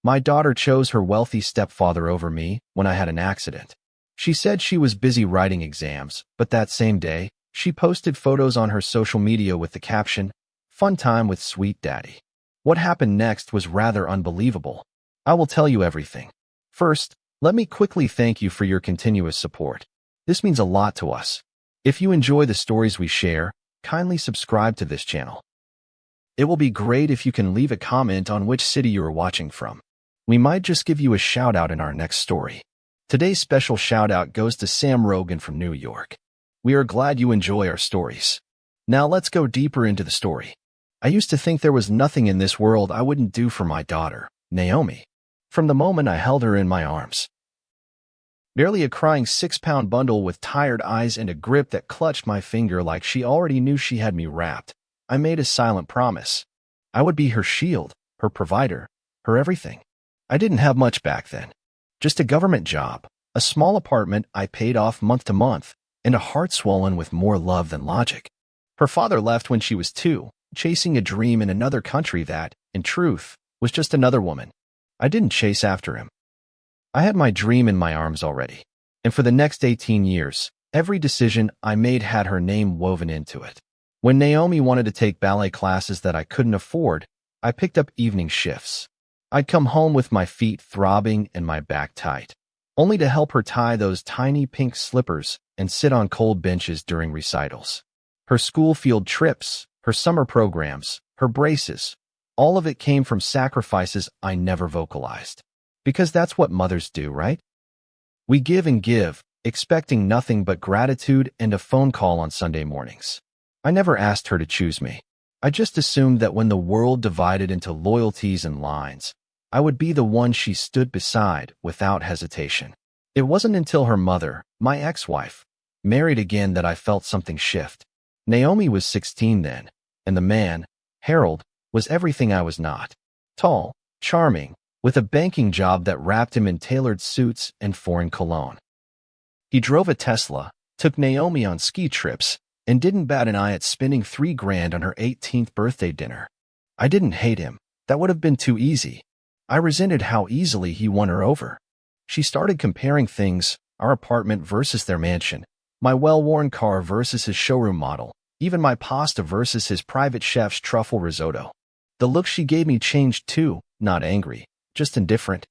My daughter chose her wealthy stepfather over me when I had an accident. She said she was busy writing exams, but that same day, she posted photos on her social media with the caption, "Fun time with sweet daddy." What happened next was rather unbelievable. I will tell you everything. First, let me quickly thank you for your continuous support. This means a lot to us. If you enjoy the stories we share, kindly subscribe to this channel. It will be great if you can leave a comment on which city you are watching from. We might just give you a shout out in our next story. Today's special shout out goes to Sam Rogan from New York. We are glad you enjoy our stories. Now let's go deeper into the story. I used to think there was nothing in this world I wouldn't do for my daughter, Naomi. From the moment I held her in my arms. Barely a crying 6-pound bundle with tired eyes and a grip that clutched my finger like she already knew she had me wrapped, I made a silent promise. I would be her shield, her provider, her everything. I didn't have much back then. Just a government job, a small apartment I paid off month to month, and a heart swollen with more love than logic. Her father left when she was 2, chasing a dream in another country that, in truth, was just another woman. I didn't chase after him. I had my dream in my arms already, and for the next 18 years, every decision I made had her name woven into it. When Naomi wanted to take ballet classes that I couldn't afford, I picked up evening shifts. I'd come home with my feet throbbing and my back tight, only to help her tie those tiny pink slippers and sit on cold benches during recitals. Her school field trips, her summer programs, her braces, all of it came from sacrifices I never vocalized. Because that's what mothers do, right? We give and give, expecting nothing but gratitude and a phone call on Sunday mornings. I never asked her to choose me. I just assumed that when the world divided into loyalties and lines, I would be the one she stood beside without hesitation. It wasn't until her mother, my ex-wife, married again that I felt something shift. Naomi was 16 then, and the man, Harold, was everything I was not. Tall, charming, with a banking job that wrapped him in tailored suits and foreign cologne. He drove a Tesla, took Naomi on ski trips, and didn't bat an eye at spending $3,000 on her 18th birthday dinner. I didn't hate him. That would have been too easy. I resented how easily he won her over. She started comparing things, our apartment versus their mansion, my well-worn car versus his showroom model, even my pasta versus his private chef's truffle risotto. The look she gave me changed too, not angry, just indifferent.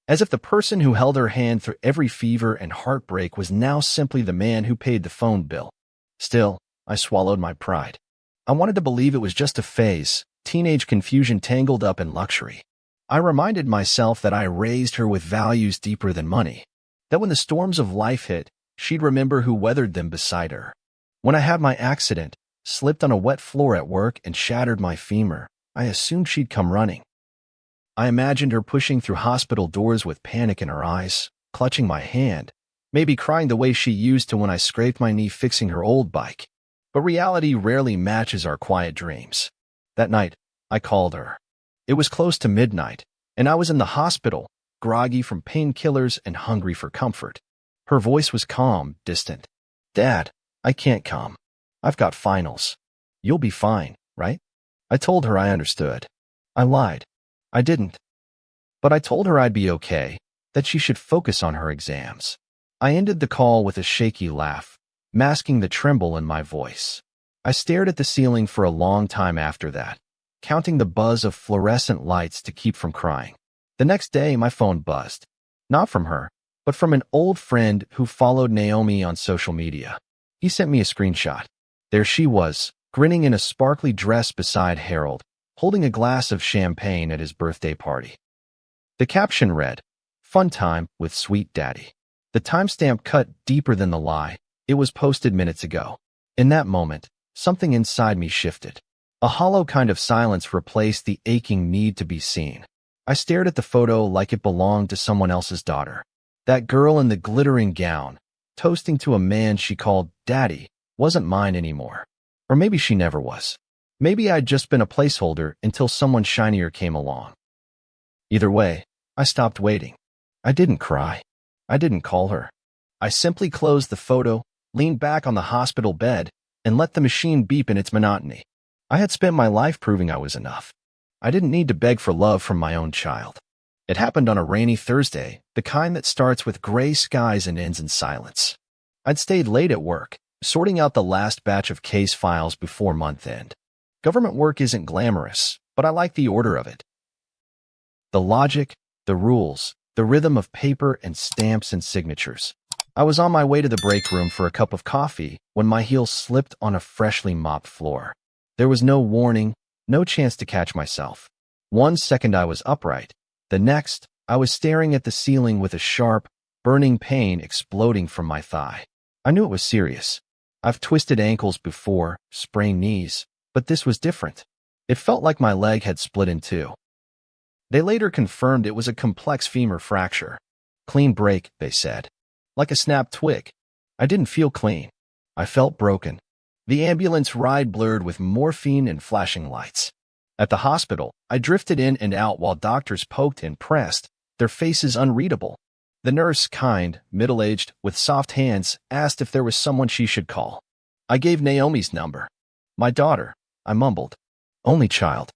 As if the person who held her hand through every fever and heartbreak was now simply the man who paid the phone bill. Still, I swallowed my pride. I wanted to believe it was just a phase, teenage confusion tangled up in luxury. I reminded myself that I raised her with values deeper than money, that when the storms of life hit, she'd remember who weathered them beside her. When I had my accident, slipped on a wet floor at work and shattered my femur, I assumed she'd come running. I imagined her pushing through hospital doors with panic in her eyes, clutching my hand, maybe crying the way she used to when I scraped my knee fixing her old bike. But reality rarely matches our quiet dreams. That night, I called her. It was close to midnight, and I was in the hospital, groggy from painkillers and hungry for comfort. Her voice was calm, distant. "Dad, I can't come. I've got finals. You'll be fine, right?" I told her I understood. I lied. I didn't. But I told her I'd be okay, that she should focus on her exams. I ended the call with a shaky laugh, masking the tremble in my voice. I stared at the ceiling for a long time after that, counting the buzz of fluorescent lights to keep from crying. The next day, my phone buzzed. Not from her, but from an old friend who followed Naomi on social media. He sent me a screenshot. There she was, grinning in a sparkly dress beside Harold, holding a glass of champagne at his birthday party. The caption read, "Fun time with sweet daddy." The timestamp cut deeper than the lie. It was posted minutes ago. In that moment, something inside me shifted. A hollow kind of silence replaced the aching need to be seen. I stared at the photo like it belonged to someone else's daughter. That girl in the glittering gown, toasting to a man she called daddy, wasn't mine anymore. Or maybe she never was. Maybe I'd just been a placeholder until someone shinier came along. Either way, I stopped waiting. I didn't cry. I didn't call her. I simply closed the photo, leaned back on the hospital bed, and let the machine beep in its monotony. I had spent my life proving I was enough. I didn't need to beg for love from my own child. It happened on a rainy Thursday, the kind that starts with gray skies and ends in silence. I'd stayed late at work, sorting out the last batch of case files before month end. Government work isn't glamorous, but I like the order of it. The logic, the rules, the rhythm of paper and stamps and signatures. I was on my way to the break room for a cup of coffee when my heel slipped on a freshly mopped floor. There was no warning, no chance to catch myself. 1 second I was upright. The next, I was staring at the ceiling with a sharp, burning pain exploding from my thigh. I knew it was serious. I've twisted ankles before, sprained knees, but this was different. It felt like my leg had split in two. They later confirmed it was a complex femur fracture. Clean break, they said. Like a snapped twig. I didn't feel clean. I felt broken. The ambulance ride blurred with morphine and flashing lights. At the hospital, I drifted in and out while doctors poked and pressed, their faces unreadable. The nurse, kind, middle-aged, with soft hands, asked if there was someone she should call. I gave Naomi's number. My daughter, I mumbled. Only child.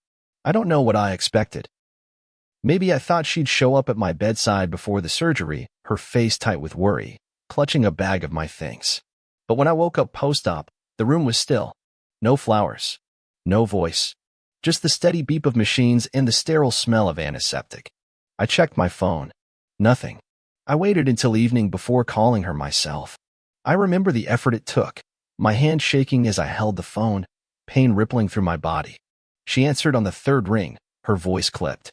I don't know what I expected. Maybe I thought she'd show up at my bedside before the surgery, her face tight with worry, clutching a bag of my things. But when I woke up post-op, the room was still. No flowers. No voice. Just the steady beep of machines and the sterile smell of antiseptic. I checked my phone. Nothing. I waited until evening before calling her myself. I remember the effort it took, my hand shaking as I held the phone, pain rippling through my body. She answered on the third ring, her voice clipped.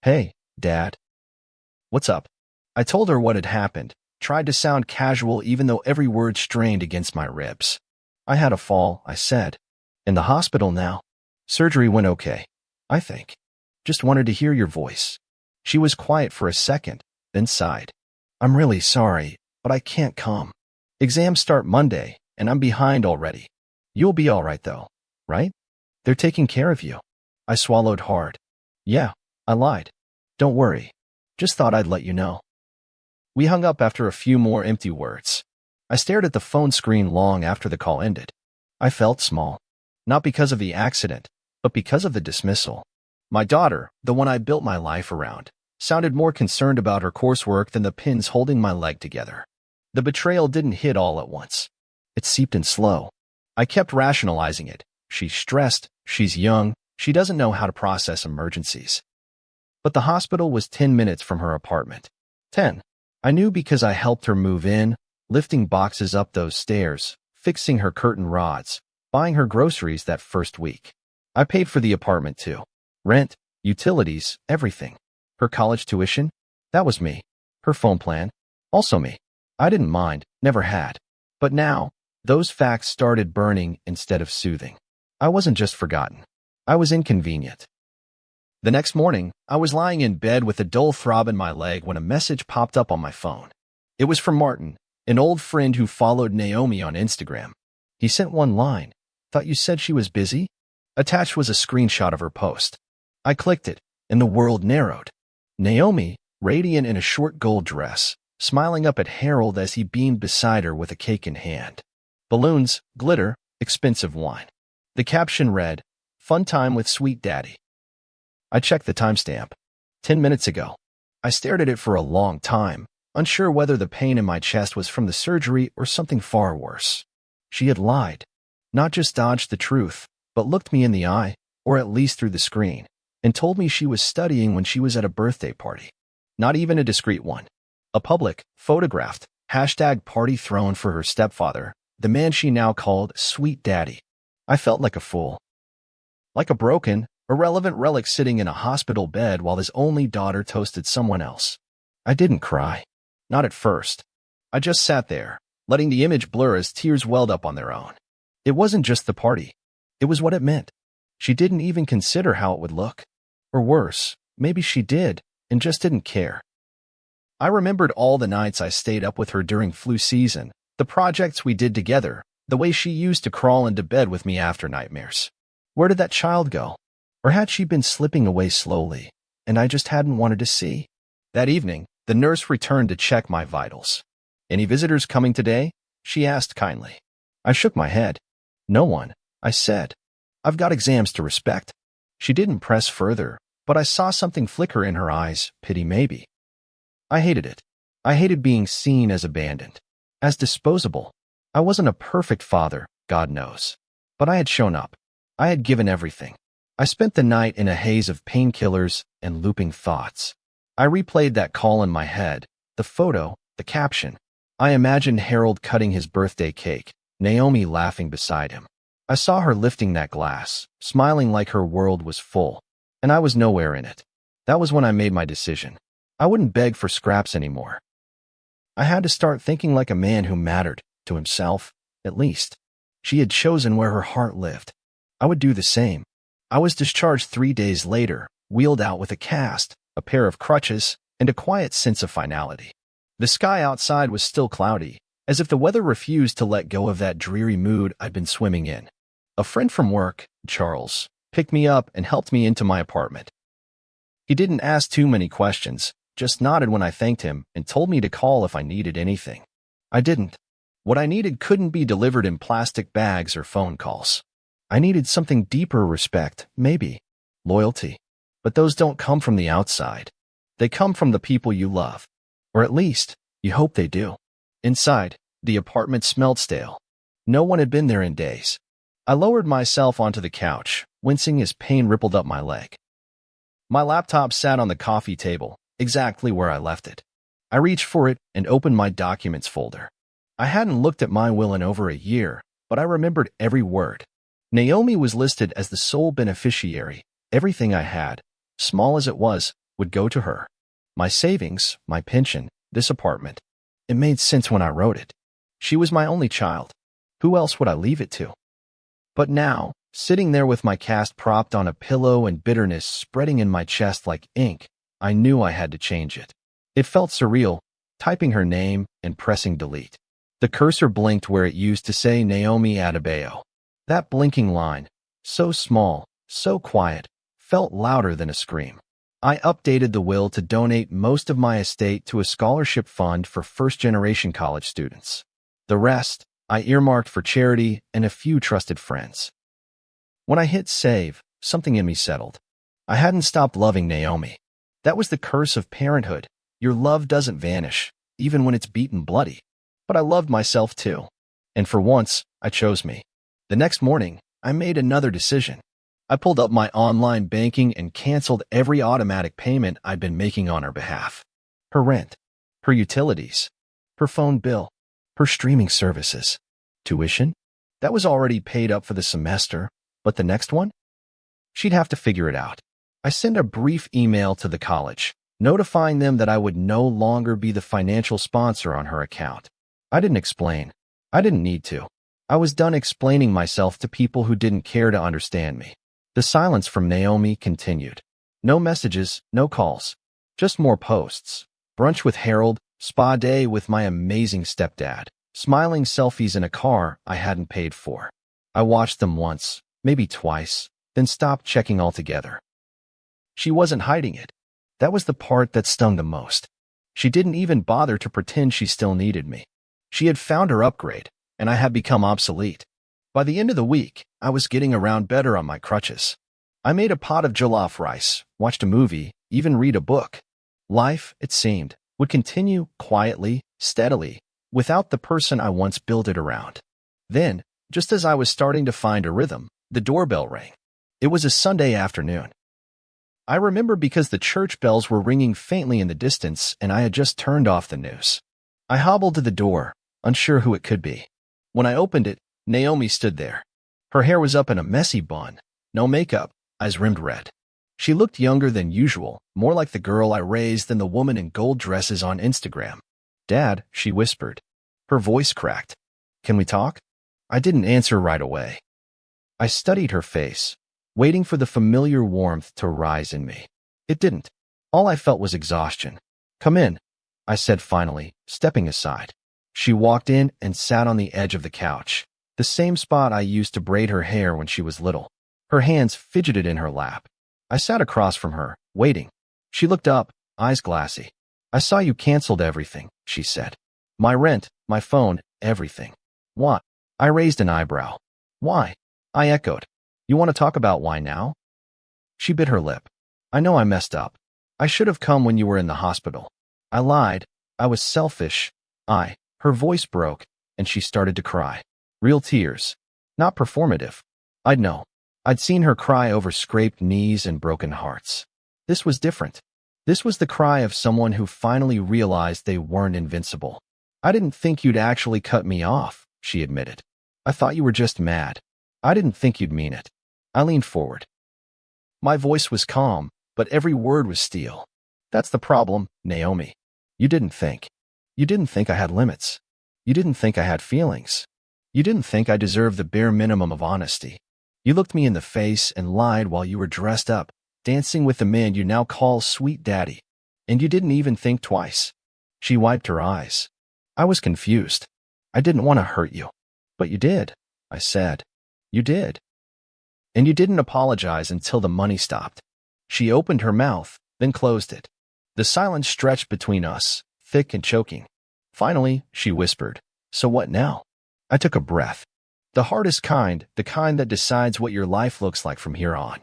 Hey, Dad. What's up? I told her what had happened, tried to sound casual even though every word strained against my ribs. I had a fall, I said. In the hospital now. Surgery went okay, I think. Just wanted to hear your voice. She was quiet for a second, then sighed. I'm really sorry, but I can't come. Exams start Monday, and I'm behind already. You'll be all right though, right? They're taking care of you. I swallowed hard. Yeah, I lied. Don't worry. Just thought I'd let you know. We hung up after a few more empty words. I stared at the phone screen long after the call ended. I felt small. Not because of the accident, but because of the dismissal. My daughter, the one I built my life around, sounded more concerned about her coursework than the pins holding my leg together. The betrayal didn't hit all at once. It seeped in slow. I kept rationalizing it. She's stressed, she's young, she doesn't know how to process emergencies. But the hospital was 10 minutes from her apartment. 10. I knew because I helped her move in, lifting boxes up those stairs, fixing her curtain rods, buying her groceries that first week. I paid for the apartment too. Rent, utilities, everything. Her college tuition? That was me. Her phone plan? Also me. I didn't mind, never had. But now, those facts started burning instead of soothing. I wasn't just forgotten. I was inconvenient. The next morning, I was lying in bed with a dull throb in my leg when a message popped up on my phone. It was from Martin, an old friend who followed Naomi on Instagram. He sent one line. Thought you said she was busy? Attached was a screenshot of her post. I clicked it, and the world narrowed. Naomi, radiant in a short gold dress, smiling up at Harold as he beamed beside her with a cake in hand. Balloons, glitter, expensive wine. The caption read, "Fun time with sweet daddy." I checked the timestamp. 10 minutes ago. I stared at it for a long time, unsure whether the pain in my chest was from the surgery or something far worse. She had lied. Not just dodged the truth, but looked me in the eye, or at least through the screen, and told me she was studying when she was at a birthday party. Not even a discreet one. A public, photographed, #party thrown for her stepfather, the man she now called Sweet Daddy. I felt like a fool. Like a broken, irrelevant relic sitting in a hospital bed while his only daughter toasted someone else. I didn't cry. Not at first. I just sat there, letting the image blur as tears welled up on their own. It wasn't just the party. It was what it meant. She didn't even consider how it would look. Or worse, maybe she did, and just didn't care. I remembered all the nights I stayed up with her during flu season, the projects we did together, the way she used to crawl into bed with me after nightmares. Where did that child go? Or had she been slipping away slowly, and I just hadn't wanted to see? That evening, the nurse returned to check my vitals. "Any visitors coming today?" she asked kindly. I shook my head. "No one," I said. "I've got exams to respect." She didn't press further, but but I saw something flicker in her eyes, pity maybe. I hated it. I hated being seen as abandoned, as disposable. I wasn't a perfect father, God knows. But I had shown up. I had given everything. I spent the night in a haze of painkillers and looping thoughts. I replayed that call in my head, the photo, the caption. I imagined Harold cutting his birthday cake, Naomi laughing beside him. I saw her lifting that glass, smiling like her world was full, and I was nowhere in it. That was when I made my decision. I wouldn't beg for scraps anymore. I had to start thinking like a man who mattered, to himself, at least. She had chosen where her heart lived. I would do the same. I was discharged 3 days later, wheeled out with a cast, a pair of crutches, and a quiet sense of finality. The sky outside was still cloudy, as if the weather refused to let go of that dreary mood I'd been swimming in. A friend from work, Charles, picked me up and helped me into my apartment. He didn't ask too many questions, just nodded when I thanked him and told me to call if I needed anything. I didn't. What I needed couldn't be delivered in plastic bags or phone calls. I needed something deeper: respect, maybe, loyalty. But those don't come from the outside. They come from the people you love. Or at least, you hope they do. Inside, the apartment smelled stale. No one had been there in days. I lowered myself onto the couch, wincing as pain rippled up my leg. My laptop sat on the coffee table, exactly where I left it. I reached for it and opened my documents folder. I hadn't looked at my will in over a year, but I remembered every word. Naomi was listed as the sole beneficiary. Everything I had, small as it was, would go to her. My savings, my pension, this apartment. It made sense when I wrote it. She was my only child. Who else would I leave it to? But now, sitting there with my cast propped on a pillow and bitterness spreading in my chest like ink, I knew I had to change it. It felt surreal, typing her name and pressing delete. The cursor blinked where it used to say Naomi Adebayo. That blinking line, so small, so quiet, felt louder than a scream. I updated the will to donate most of my estate to a scholarship fund for first-generation college students. The rest, I earmarked for charity and a few trusted friends. When I hit save, something in me settled. I hadn't stopped loving Naomi. That was the curse of parenthood. Your love doesn't vanish, even when it's beaten bloody. But I loved myself too. And for once, I chose me. The next morning, I made another decision. I pulled up my online banking and canceled every automatic payment I'd been making on her behalf. Her rent, her utilities, her phone bill, her streaming services. Tuition? That was already paid up for the semester, but the next one? She'd have to figure it out. I sent a brief email to the college, notifying them that I would no longer be the financial sponsor on her account. I didn't explain. I didn't need to. I was done explaining myself to people who didn't care to understand me. The silence from Naomi continued. No messages, no calls. Just more posts. Brunch with Harold, spa day with my amazing stepdad, smiling selfies in a car I hadn't paid for. I watched them once, maybe twice, then stopped checking altogether. She wasn't hiding it. That was the part that stung the most. She didn't even bother to pretend she still needed me. She had found her upgrade, and I had become obsolete. By the end of the week, I was getting around better on my crutches. I made a pot of jollof rice, watched a movie, even read a book. Life, it seemed, would continue quietly, steadily, without the person I once built it around. Then, just as I was starting to find a rhythm, the doorbell rang. It was a Sunday afternoon. I remember because the church bells were ringing faintly in the distance and I had just turned off the news. I hobbled to the door, unsure who it could be. When I opened it, Naomi stood there. Her hair was up in a messy bun, no makeup, eyes rimmed red. She looked younger than usual, more like the girl I raised than the woman in gold dresses on Instagram. "Dad," she whispered. Her voice cracked. "Can we talk?" I didn't answer right away. I studied her face, waiting for the familiar warmth to rise in me. It didn't. All I felt was exhaustion. "Come in," I said finally, stepping aside. She walked in and sat on the edge of the couch, the same spot I used to braid her hair when she was little. Her hands fidgeted in her lap. I sat across from her, waiting. She looked up, eyes glassy. "I saw you canceled everything," she said. "My rent, my phone, everything." "Why?" I raised an eyebrow. "Why?" I echoed. "You want to talk about why now?" She bit her lip. I know I messed up. I should have come when you were in the hospital. I lied. I was selfish. Her voice broke, and she started to cry. Real tears. Not performative. I'd know. I'd seen her cry over scraped knees and broken hearts. This was different. This was the cry of someone who finally realized they weren't invincible. I didn't think you'd actually cut me off, she admitted. I thought you were just mad. I didn't think you'd mean it. I leaned forward. My voice was calm, but every word was steel. That's the problem, Naomi. You didn't think. You didn't think I had limits. You didn't think I had feelings. You didn't think I deserved the bare minimum of honesty. You looked me in the face and lied while you were dressed up, dancing with the man you now call Sweet Daddy. And you didn't even think twice. She wiped her eyes. I was confused. I didn't want to hurt you. But you did, I said. You did. And you didn't apologize until the money stopped. She opened her mouth, then closed it. The silence stretched between us, thick and choking. Finally, she whispered, "So what now?" I took a breath. The hardest kind, the kind that decides what your life looks like from here on.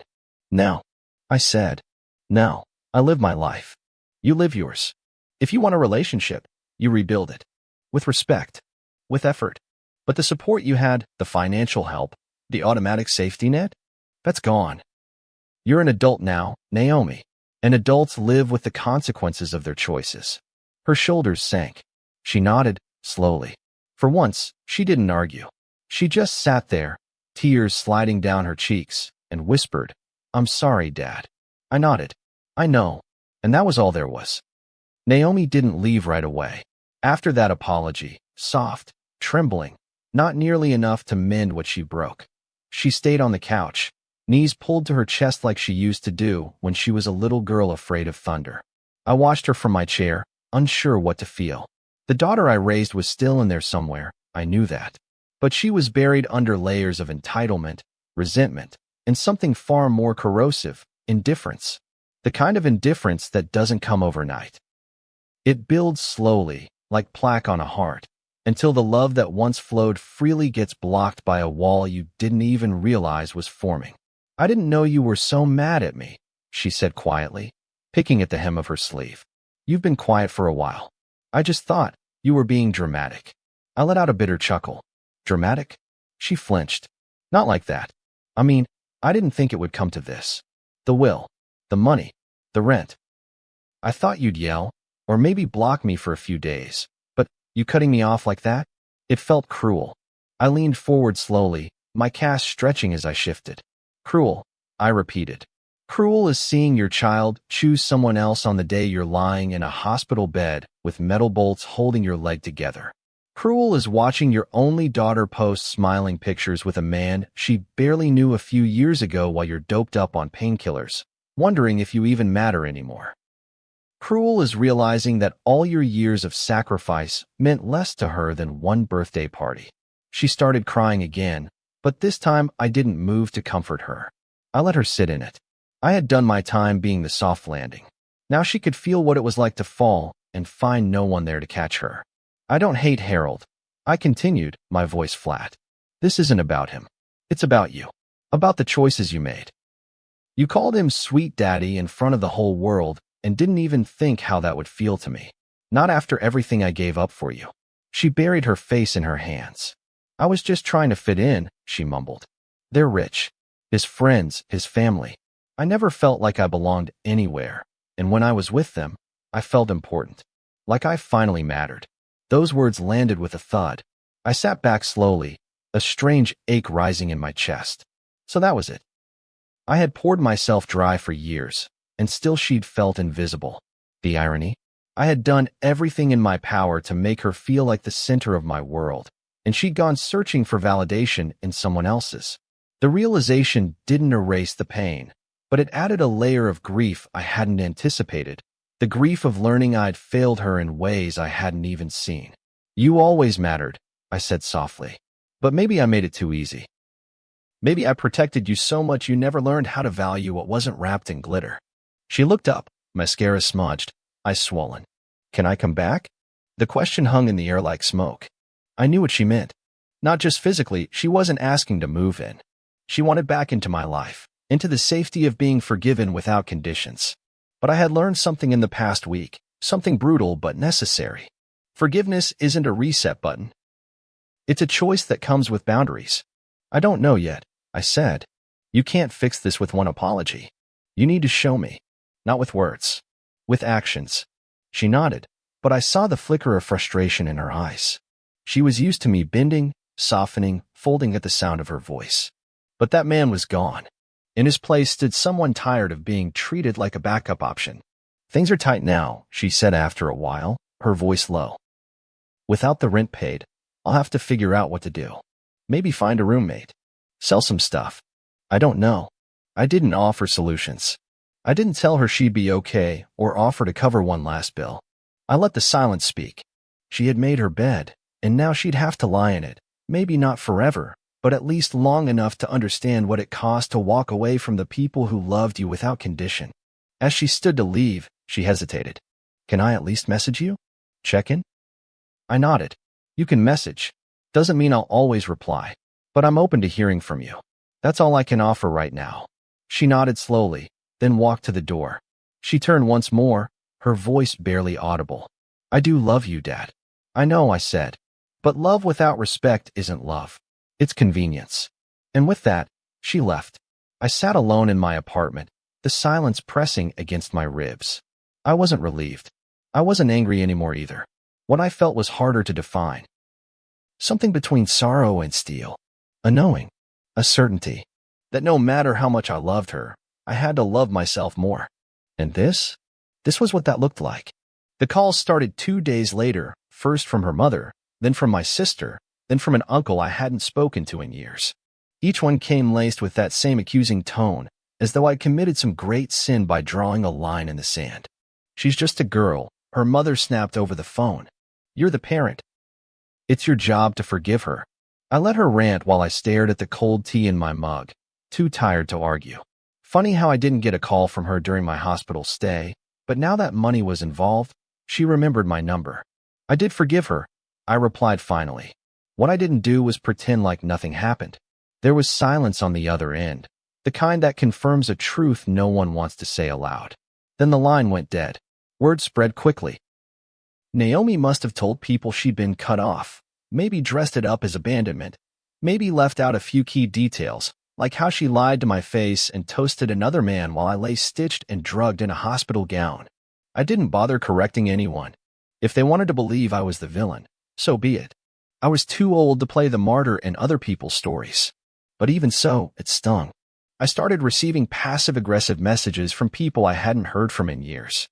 Now, I said. Now, I live my life. You live yours. If you want a relationship, you rebuild it. With respect. With effort. But the support you had, the financial help, the automatic safety net, that's gone. You're an adult now, Naomi. And adults live with the consequences of their choices. Her shoulders sank. She nodded, slowly. For once, she didn't argue. She just sat there, tears sliding down her cheeks, and whispered, "I'm sorry, Dad." I nodded. I know. And that was all there was. Naomi didn't leave right away. After that apology, soft, trembling, not nearly enough to mend what she broke. She stayed on the couch, knees pulled to her chest like she used to do when she was a little girl afraid of thunder. I watched her from my chair, unsure what to feel. The daughter I raised was still in there somewhere, I knew that. But she was buried under layers of entitlement, resentment, and something far more corrosive, indifference. The kind of indifference that doesn't come overnight. It builds slowly, like plaque on a heart, until the love that once flowed freely gets blocked by a wall you didn't even realize was forming. "I didn't know you were so mad at me," she said quietly, picking at the hem of her sleeve. "You've been quiet for a while. I just thought you were being dramatic." I let out a bitter chuckle. Dramatic? She flinched. Not like that. I mean, I didn't think it would come to this. The will, the money, the rent. I thought you'd yell, or maybe block me for a few days. But you cutting me off like that? It felt cruel. I leaned forward slowly, my cast stretching as I shifted. Cruel, I repeated. Cruel is seeing your child choose someone else on the day you're lying in a hospital bed with metal bolts holding your leg together. Cruel is watching your only daughter post smiling pictures with a man she barely knew a few years ago while you're doped up on painkillers, wondering if you even matter anymore. Cruel is realizing that all your years of sacrifice meant less to her than one birthday party. She started crying again, but this time I didn't move to comfort her. I let her sit in it. I had done my time being the soft landing. Now she could feel what it was like to fall and find no one there to catch her. "I don't hate Harold," I continued, my voice flat. "This isn't about him. It's about you. About the choices you made. You called him Sweet Daddy in front of the whole world and didn't even think how that would feel to me. Not after everything I gave up for you." She buried her face in her hands. "I was just trying to fit in," she mumbled. "They're rich. His friends, his family. I never felt like I belonged anywhere, and when I was with them, I felt important. Like I finally mattered." Those words landed with a thud. I sat back slowly, a strange ache rising in my chest. So that was it. I had poured myself dry for years, and still she'd felt invisible. The irony? I had done everything in my power to make her feel like the center of my world, and she'd gone searching for validation in someone else's. The realization didn't erase the pain, but it added a layer of grief I hadn't anticipated. The grief of learning I'd failed her in ways I hadn't even seen. "You always mattered," I said softly. "But maybe I made it too easy. Maybe I protected you so much you never learned how to value what wasn't wrapped in glitter." She looked up, mascara smudged, eyes swollen. "Can I come back?" The question hung in the air like smoke. I knew what she meant. Not just physically, she wasn't asking to move in. She wanted back into my life. into the safety of being forgiven without conditions. But I had learned something in the past week, something brutal but necessary. Forgiveness isn't a reset button. It's a choice that comes with boundaries. I don't know yet, I said. You can't fix this with one apology. You need to show me. Not with words. With actions. She nodded, but I saw the flicker of frustration in her eyes. She was used to me bending, softening, folding at the sound of her voice. But that man was gone. In his place stood someone tired of being treated like a backup option. Things are tight now, she said after a while, her voice low. Without the rent paid, I'll have to figure out what to do. Maybe find a roommate. Sell some stuff. I don't know. I didn't offer solutions. I didn't tell her she'd be okay or offer to cover one last bill. I let the silence speak. She had made her bed, and now she'd have to lie in it. Maybe not forever, but at least long enough to understand what it cost to walk away from the people who loved you without condition. As she stood to leave, she hesitated. Can I at least message you? Check in? I nodded. You can message. Doesn't mean I'll always reply, but I'm open to hearing from you. That's all I can offer right now. She nodded slowly, then walked to the door. She turned once more, her voice barely audible. I do love you, Dad. I know, I said. But love without respect isn't love. It's convenience. And with that, she left. I sat alone in my apartment, the silence pressing against my ribs. I wasn't relieved. I wasn't angry anymore either. What I felt was harder to define. Something between sorrow and steel. A knowing. A certainty. That no matter how much I loved her, I had to love myself more. And this was what that looked like. The calls started 2 days later, first from her mother, then from my sister, then from an uncle I hadn't spoken to in years. Each one came laced with that same accusing tone, as though I'd committed some great sin by drawing a line in the sand. She's just a girl, her mother snapped over the phone. You're the parent. It's your job to forgive her. I let her rant while I stared at the cold tea in my mug, too tired to argue. Funny how I didn't get a call from her during my hospital stay, but now that money was involved, she remembered my number. I did forgive her, I replied finally. What I didn't do was pretend like nothing happened. There was silence on the other end, the kind that confirms a truth no one wants to say aloud. Then the line went dead. Word spread quickly. Naomi must have told people she'd been cut off, maybe dressed it up as abandonment, maybe left out a few key details, like how she lied to my face and toasted another man while I lay stitched and drugged in a hospital gown. I didn't bother correcting anyone. If they wanted to believe I was the villain, so be it. I was too old to play the martyr in other people's stories. But even so, it stung. I started receiving passive-aggressive messages from people I hadn't heard from in years.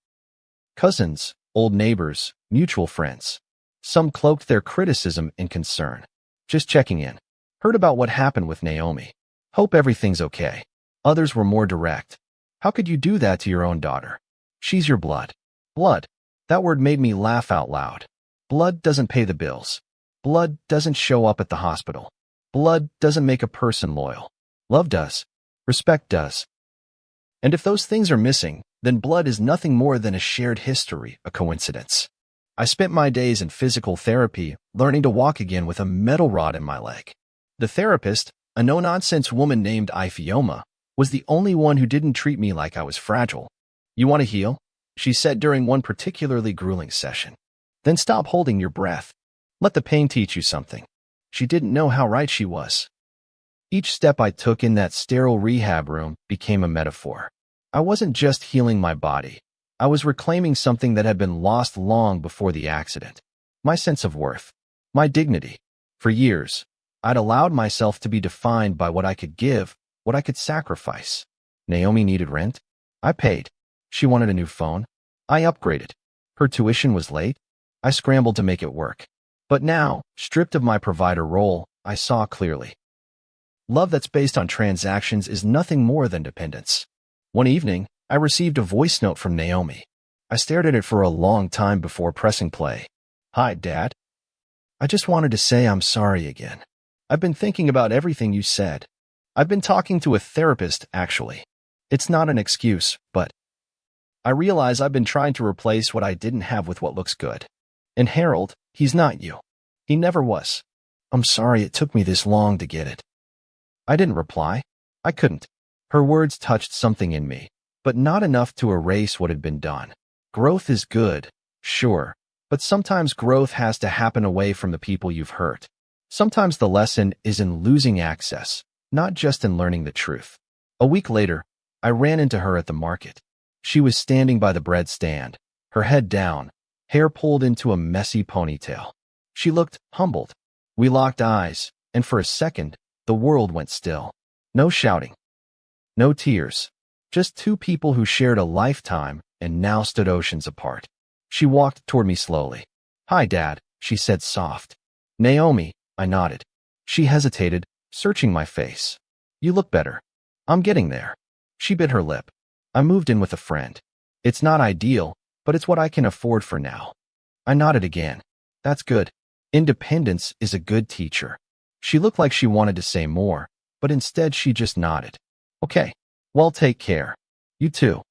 Cousins, old neighbors, mutual friends. Some cloaked their criticism in concern. Just checking in. Heard about what happened with Naomi. Hope everything's okay. Others were more direct. How could you do that to your own daughter? She's your blood. Blood. That word made me laugh out loud. Blood doesn't pay the bills. Blood doesn't show up at the hospital. Blood doesn't make a person loyal. Love does. Respect does. And if those things are missing, then blood is nothing more than a shared history, a coincidence. I spent my days in physical therapy, learning to walk again with a metal rod in my leg. The therapist, a no-nonsense woman named Ifioma, was the only one who didn't treat me like I was fragile. You want to heal? She said during one particularly grueling session. Then stop holding your breath. Let the pain teach you something. She didn't know how right she was. Each step I took in that sterile rehab room became a metaphor. I wasn't just healing my body. I was reclaiming something that had been lost long before the accident. My sense of worth. My dignity. For years, I'd allowed myself to be defined by what I could give, what I could sacrifice. Naomi needed rent. I paid. She wanted a new phone. I upgraded. Her tuition was late. I scrambled to make it work. But now, stripped of my provider role, I saw clearly. Love that's based on transactions is nothing more than dependence. One evening, I received a voice note from Naomi. I stared at it for a long time before pressing play. Hi, Dad. I just wanted to say I'm sorry again. I've been thinking about everything you said. I've been talking to a therapist, actually. It's not an excuse, but I realize I've been trying to replace what I didn't have with what looks good. And Harold, he's not you. He never was. I'm sorry it took me this long to get it. I didn't reply. I couldn't. Her words touched something in me, but not enough to erase what had been done. Growth is good, sure, but sometimes growth has to happen away from the people you've hurt. Sometimes the lesson is in losing access, not just in learning the truth. A week later, I ran into her at the market. She was standing by the bread stand, her head down, hair pulled into a messy ponytail. She looked humbled. We locked eyes, and for a second, the world went still. No shouting. No tears. Just two people who shared a lifetime and now stood oceans apart. She walked toward me slowly. "Hi, Dad," she said soft. "Naomi," I nodded. She hesitated, searching my face. "You look better." "I'm getting there." She bit her lip. "I moved in with a friend. It's not ideal, but it's what I can afford for now." I nodded again. "That's good. Independence is a good teacher." She looked like she wanted to say more, but instead she just nodded. "Okay. Well, take care. You too."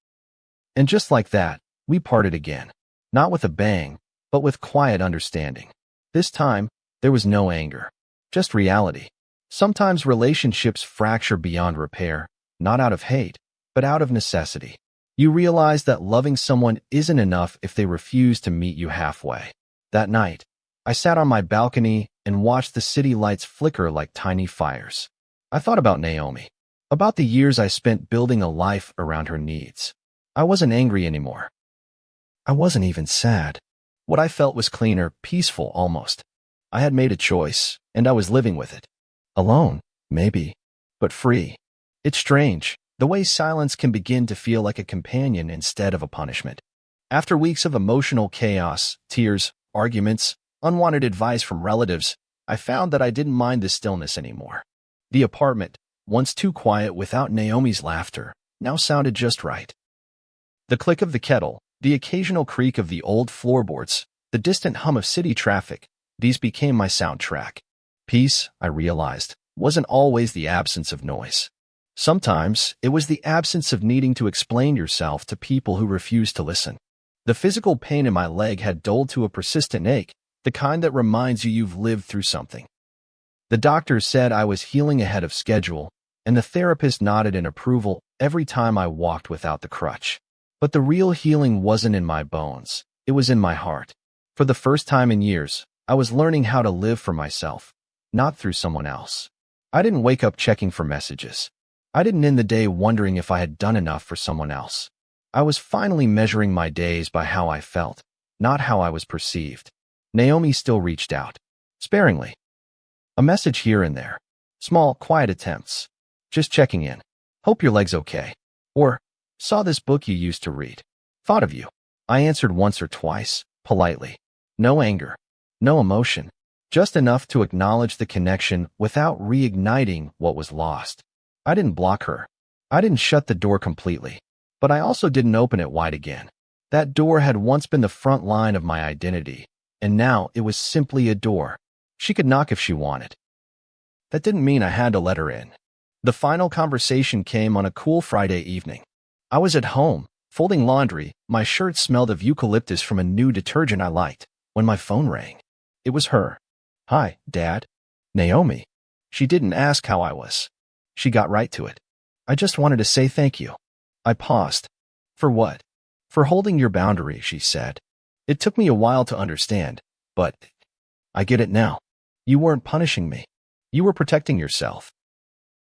And just like that, we parted again. Not with a bang, but with quiet understanding. This time, there was no anger. Just reality. Sometimes relationships fracture beyond repair, not out of hate, but out of necessity. You realize that loving someone isn't enough if they refuse to meet you halfway. That night, I sat on my balcony and watched the city lights flicker like tiny fires. I thought about Naomi, about the years I spent building a life around her needs. I wasn't angry anymore. I wasn't even sad. What I felt was cleaner, peaceful almost. I had made a choice, and I was living with it. Alone, maybe, but free. It's strange, the way silence can begin to feel like a companion instead of a punishment. After weeks of emotional chaos, tears, arguments, unwanted advice from relatives, I found that I didn't mind the stillness anymore. The apartment, once too quiet without Naomi's laughter, now sounded just right. The click of the kettle, the occasional creak of the old floorboards, the distant hum of city traffic, these became my soundtrack. Peace, I realized, wasn't always the absence of noise. Sometimes it was the absence of needing to explain yourself to people who refused to listen. The physical pain in my leg had dulled to a persistent ache, the kind that reminds you you've lived through something. The doctor said I was healing ahead of schedule, and the therapist nodded in approval every time I walked without the crutch. But the real healing wasn't in my bones, it was in my heart. For the first time in years, I was learning how to live for myself, not through someone else. I didn't wake up checking for messages. I didn't end the day wondering if I had done enough for someone else. I was finally measuring my days by how I felt, not how I was perceived. Naomi still reached out, sparingly. A message here and there. Small, quiet attempts. Just checking in. "Hope your leg's okay." Or, "Saw this book you used to read. Thought of you." I answered once or twice, politely. No anger. No emotion. Just enough to acknowledge the connection without reigniting what was lost. I didn't block her. I didn't shut the door completely. But I also didn't open it wide again. That door had once been the front line of my identity, and now it was simply a door. She could knock if she wanted. That didn't mean I had to let her in. The final conversation came on a cool Friday evening. I was at home, folding laundry, my shirt smelled of eucalyptus from a new detergent I liked, when my phone rang. It was her. "Hi, Dad." "Naomi." She didn't ask how I was. She got right to it. "I just wanted to say thank you." I paused. "For what?" "For holding your boundary," she said. "It took me a while to understand, but I get it now. You weren't punishing me. You were protecting yourself."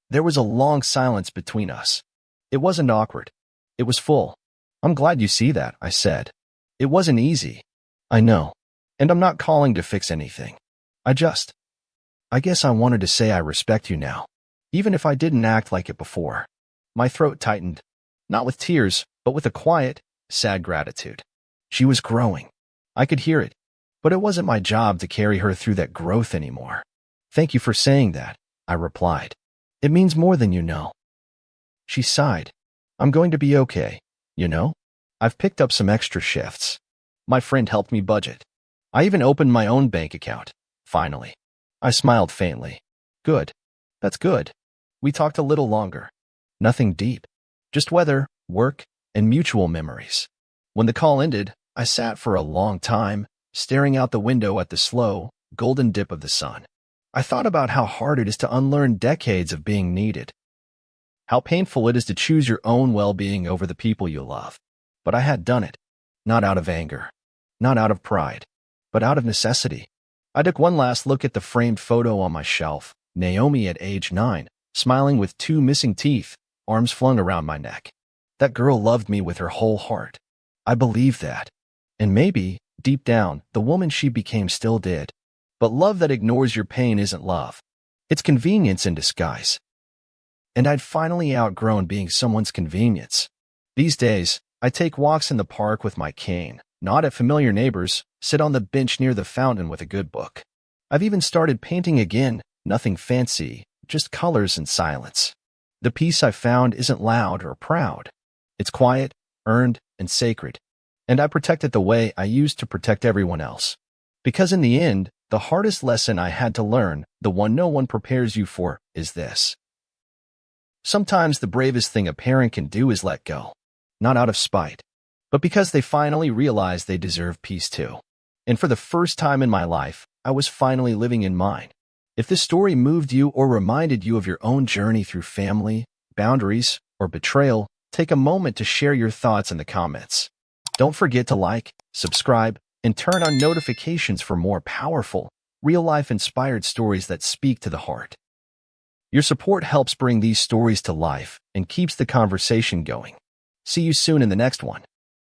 There was a long silence between us. It wasn't awkward. It was full. "I'm glad you see that," I said. "It wasn't easy." "I know. And I'm not calling to fix anything. I guess I wanted to say I respect you now, even if I didn't act like it before." My throat tightened, not with tears, but with a quiet, sad gratitude. She was growing. I could hear it, but it wasn't my job to carry her through that growth anymore. "Thank you for saying that," I replied. "It means more than you know." She sighed. "I'm going to be okay, you know? I've picked up some extra shifts. My friend helped me budget. I even opened my own bank account, finally." I smiled faintly. "Good. That's good." We talked a little longer. Nothing deep. Just weather, work, and mutual memories. When the call ended, I sat for a long time, staring out the window at the slow, golden dip of the sun. I thought about how hard it is to unlearn decades of being needed. How painful it is to choose your own well-being over the people you love. But I had done it, not out of anger, not out of pride, but out of necessity. I took one last look at the framed photo on my shelf, Naomi at age 9, smiling with 2 missing teeth, arms flung around my neck. That girl loved me with her whole heart. I believed that. And maybe, deep down, the woman she became still did. But love that ignores your pain isn't love. It's convenience in disguise. And I'd finally outgrown being someone's convenience. These days, I take walks in the park with my cane, nod at familiar neighbors, sit on the bench near the fountain with a good book. I've even started painting again, nothing fancy, just colors and silence. The peace I found isn't loud or proud. It's quiet, earned, and sacred. And I protect it the way I used to protect everyone else. Because in the end, the hardest lesson I had to learn, the one no one prepares you for, is this. Sometimes the bravest thing a parent can do is let go. Not out of spite, but because they finally realize they deserve peace too. And for the first time in my life, I was finally living in mine. If this story moved you or reminded you of your own journey through family, boundaries, or betrayal, take a moment to share your thoughts in the comments. Don't forget to like, subscribe, and turn on notifications for more powerful, real-life inspired stories that speak to the heart. Your support helps bring these stories to life and keeps the conversation going. See you soon in the next one.